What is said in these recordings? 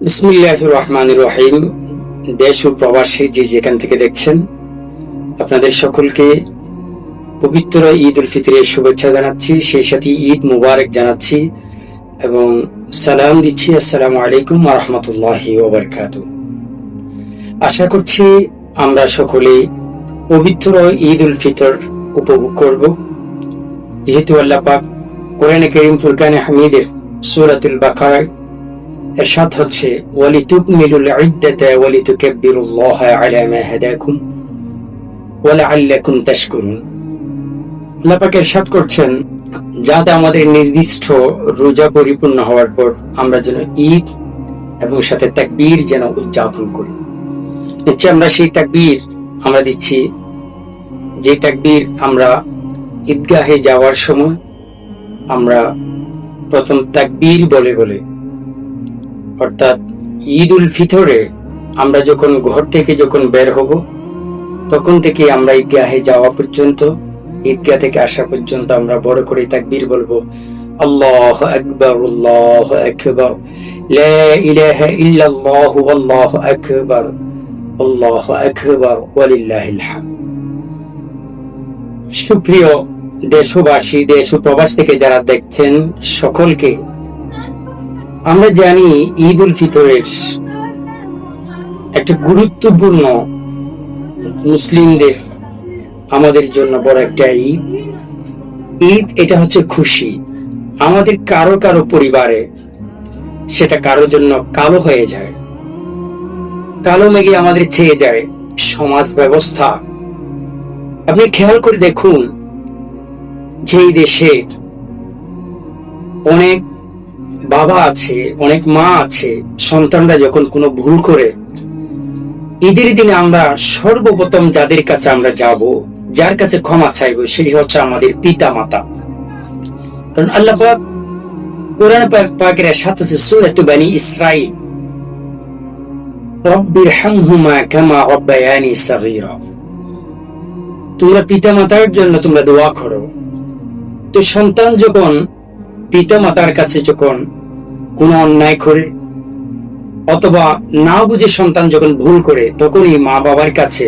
বিসমিল্লাহির রহমানির রহিম। দেশ ও প্রবাসী যে যেখান থেকে দেখছেন, আপনাদের সকলকে পবিত্র ঈদ উল ফিতরের শুভেচ্ছা জানাচ্ছি, সেই সাথে ঈদ মুবারক জানাচ্ছি এবং সালাম দিচ্ছি। আসসালামু আলাইকুম ওয়া রাহমাতুল্লাহি ওয়া বারাকাতুহু। আশা করছি আমরা সকলে পবিত্র ঈদ উল ফিতর উপভোগ করব, যেহেতু আল্লাহ পাক কোরআনে কারীম ফুরকানে হামিদের সূরাতুল বাকারায় এরশাদ হচ্ছে, ওয়ালিতুকমিলুল ইদ্দাতা ওয়ালিতুকাব্বিরুল্লাহা আলা মা হাদাকুম ওয়া লাআল্লাকুম তাশকুরুন। আল্লাহ পাক এরশাদ করছেন, যাতে আমাদের নির্দিষ্ট রোজা পরিপূর্ণ হওয়ার পর আমরা যেন ঈদ এবং সাথে তাকবীর যেন উদযাপন করি। নিশ্চয় আমরা সেই তাকবীর আমরা দিচ্ছি, যে তাকবীর আমরা ঈদগাহে যাওয়ার সময় আমরা প্রথম তাকবীর বলে বলে, অর্থাৎ ঈদ উল ফিতরে আমরা যখন ঘর থেকে যখন বের হব তখন থেকে আমরা ঈদগাহে যাওয়া পর্যন্ত, ঈদগাহ থেকে আসা পর্যন্ত আমরা বড় করে তাকবীর বলবো, আল্লাহু আকবার আল্লাহু আকবার, লা ইলাহা ইল্লাল্লাহু আল্লাহু আকবার আল্লাহু আকবার ওয়া লিল্লাহিল হামদ। সুপ্রিয় দেশবাসী, দেশ ও প্রবাস থেকে যারা দেখছেন সকলকে আমরা জানি, ঈদ উল ফিতরের একটা গুরুত্বপূর্ণ মুসলিমদের আমাদের জন্য বড় একটা ঈদ। ঈদ এটা হচ্ছে খুশি। আমাদের কারো কারো পরিবারে সেটা কারোর জন্য কালো হয়ে যায়, কালো মেঘে আমাদের ছেয়ে যায় সমাজ ব্যবস্থা। আপনি খেয়াল করে দেখুন, যেই দেশে অনেক বাবা আছে, অনেক মা আছে, সন্তানরা যখন কোনো ভুল করে, ঈদের দিনে আমরা সর্বপ্রথম যাদের কাছে আমরা যাব, যার কাছে ক্ষমা চাইব, সেই হচ্ছে আমাদের পিতা মাতা। কারণ আল্লাহ পাক কোরআন পাকের সাথে সূরাত বনী ইসরাঈল, রব্বিরহামহুমা কামা রাব্বায়ানি সাগীরা, তোমরা পিতা মাতার জন্য তোমরা দোয়া করো। তো সন্তান যখন পিতা মাতার কাছে যখন কোন অন্যায় করে অথবা না বুঝে সন্তান যখন ভুল করে, তখনই মা বাবার কাছে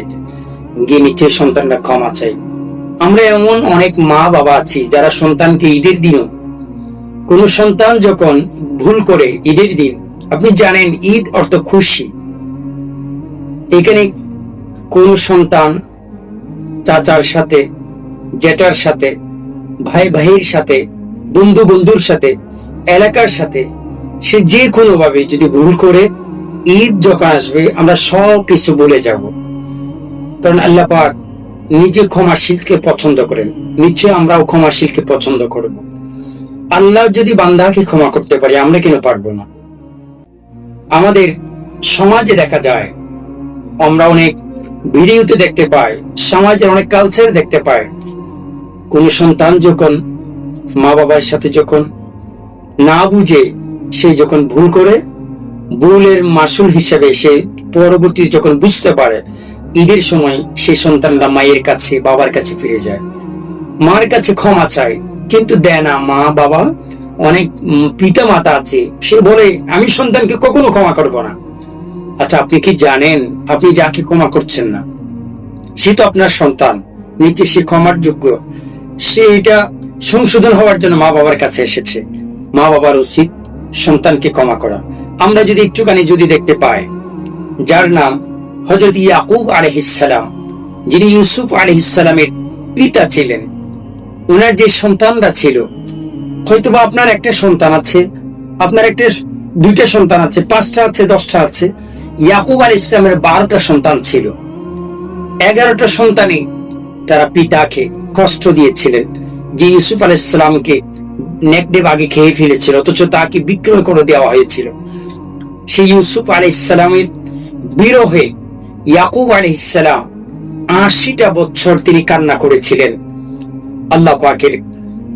গিয়ে নিচে সন্তানরা ক্ষমা চাই। আমরা এমন অনেক মা বাবা আছি যারা সন্তানকে ঈদের দিনও, কোন সন্তান যখন ভুল করে ঈদের দিন, আপনি জানেন ঈদ অর্থ খুশি। এখানে কোন সন্তান চাচার সাথে, জেঠার সাথে, ভাই ভাইয়ের সাথে, বন্ধু বন্ধুর সাথে, এলাকার সাথে, সে যে কোনো ভাবে যদি ভুল করে, ঈদ যখন আসবে আমরা সব কিছু ভুলে যাব। কারণ আল্লাহ পাক নিজে ক্ষমাশীলকে পছন্দ করেন, নিশ্চয় আমরাও ক্ষমাশীলকে পছন্দ করব। আল্লাহ যদি বান্দাকে ক্ষমা করতে পারে, আমরা কেন পারবো না? আমাদের সমাজে দেখা যায়, আমরা অনেক ভিডিওতে দেখতে পাই, সমাজের অনেক কালচার দেখতে পাই, কোন সন্তান যখন মা বাবার সাথে যখন না বুঝে সে যখন ভুল করে, ভুলের মাসুল হিসেবে সে পরবর্তী যখন বুঝতে পারে, ঈদের সময় সেই সন্তানরা মায়ের কাছে, বাবার কাছে ফিরে যায়, মার কাছে ক্ষমা চায়, কিন্তু দেয় না। মা বাবা, অনেক পিতা মাতা আছে, সে বলে আমি সন্তানকে কখনো ক্ষমা করব না। আচ্ছা, আপনি কি জানেন, আপনি যাকে ক্ষমা করছেন না, সে তো আপনার সন্তান, নিচে সে ক্ষমার যোগ্য, সে এটা সংশোধন হওয়ার জন্য মা বাবার কাছে এসেছে। মা বাবার উচিত সন্তানকে ক্ষমা করা। আমরা যদি একটুখানি যদি দেখতে পাই, যার নাম হযরত ইয়াকুব আলাইহিস সালাম, যিনি ইউসুফ আলাইহিস সালামের পিতা ছিলেন, ওনার যে সন্তানরা ছিল, হয়তোবা আপনার একটা সন্তান আছে, আপনার একটা দুইটা সন্তান আছে, 5টা আছে, 10টা আছে। ইয়াকুব আলাইহিস সালামের 12টা সন্তান ছিল। 11টা সন্তানই তারা পিতাকে কষ্ট দিয়েছিলেন, যে ইউসুফ আলাইহিস সালামকে নেকড়ে বাঘে খেয়ে ফেলেছিল, অথচ তাকে বিক্রয় করে দেওয়া হয়েছিল। সেই ইউসুফ আলাইহিস সালামের বিরহে ইয়াকুব আলাইহিস সালাম 80টা বছর তিনি কান্না করেছিলেন আল্লাহ পাকের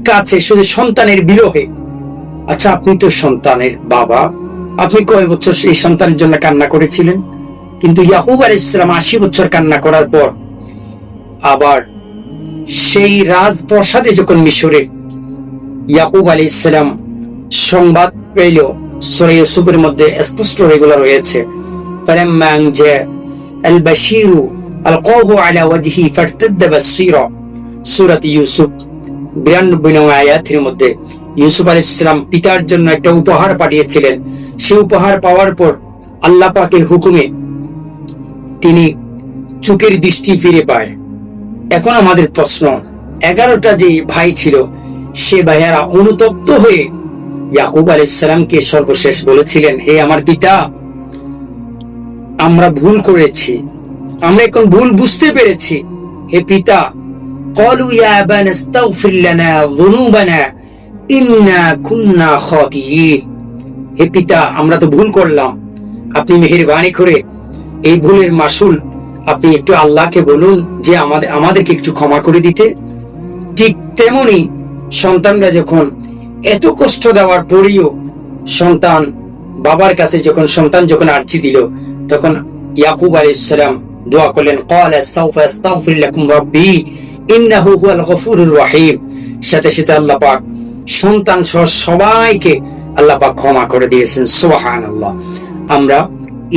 কাছে, শুধু সন্তানের বিরহে। আচ্ছা, আপনি তো সন্তানের বাবা, আপনি কয় বছর এই সন্তানের জন্য কান্না করেছিলেন? কিন্তু ইয়াকুব আলাইহিস সালাম 80 বছর কান্না করার পর আবার সেই রাজপ্রাসাদে যখন মিশরে ইয়াকুব আলাইহিস সালাম সংবাদ পেল সূরা ইউসুফের মধ্যে স্পষ্ট এগুলো রয়েছে। ফালাম্মা আনজা আল বাশীরু আলকাহু আলা ওয়াজহি ফারতাদ্দা বাসীরা, সূরা ইউসুফ 92 নং আয়াতের মধ্যে ইউসুফ আলাইহিস সালাম পিতার জন্য একটা উপহার পাঠিয়েছিলেন। সেই উপহার পাওয়ার পর আল্লাহ পাকের হুকুমে তিনি চোখের দৃষ্টি ফিরে পায়। এখন আমাদের প্রশ্ন, 11টা যে ভাই ছিল সে ভাইয়ারা অনুতপ্ত হয়ে ইয়াকুব আলাইহিস সালামকে সর্বশেষ বলেছিলেন, হে আমার পিতা, আমরা ভুল করেছি, আমরা এখন ভুল বুঝতে পেরেছি। হে পিতা, ক্বালু ইয়া আবানা আস্তাগফির লানা যুনুবানা ইন্না কুন্না খাতিঈন, হে পিতা, আমরা তো ভুল করলাম, আপনি মেহেরবানি করে এই ভুলের মাসুল আপনি একটু আল্লাহকে বলুন যে আমাদেরকে একটু ক্ষমা করে দিতে। ঠিক তেমনি সন্তানরা যখন এত কষ্ট দেওয়ার পরেও সন্তান বাবার কাছে সন্তান যখন আরজি দিল, তখন ইয়াকুব আলাইহিস সালাম দোয়া করলেন, ক্বালা সাউফা আস্তাগফির লাকুম রাব্বি ইন্নাহু হুয়াল গফুরুর রহিম। সাথে সাথে আল্লাহ পাক সন্তান সহ সবাইকে আল্লাহ পাক ক্ষমা করে দিয়েছেন। সুবহানাল্লাহ। আমরা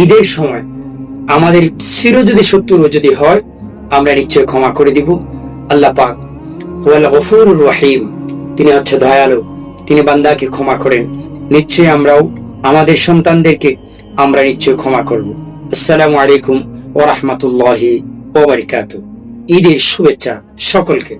ঈদের সময় আমাদের চির যদি শত্রু যদি হয়, আমরা নিশ্চয় ক্ষমা করে দিব। আল্লাহ পাক হুয়াল গফুরুর রহিম, তিনি হচ্ছে দয়ালু, তিনি বান্দাকে ক্ষমা করেন। নিশ্চয়ই আমরাও আমাদের সন্তানদেরকে আমরা নিশ্চয় ক্ষমা করব। আসসালামু আলাইকুম ওয়া রাহমাতুল্লাহি ওয়া বারাকাতুহু। ঈদের শুভেচ্ছা সকলকে।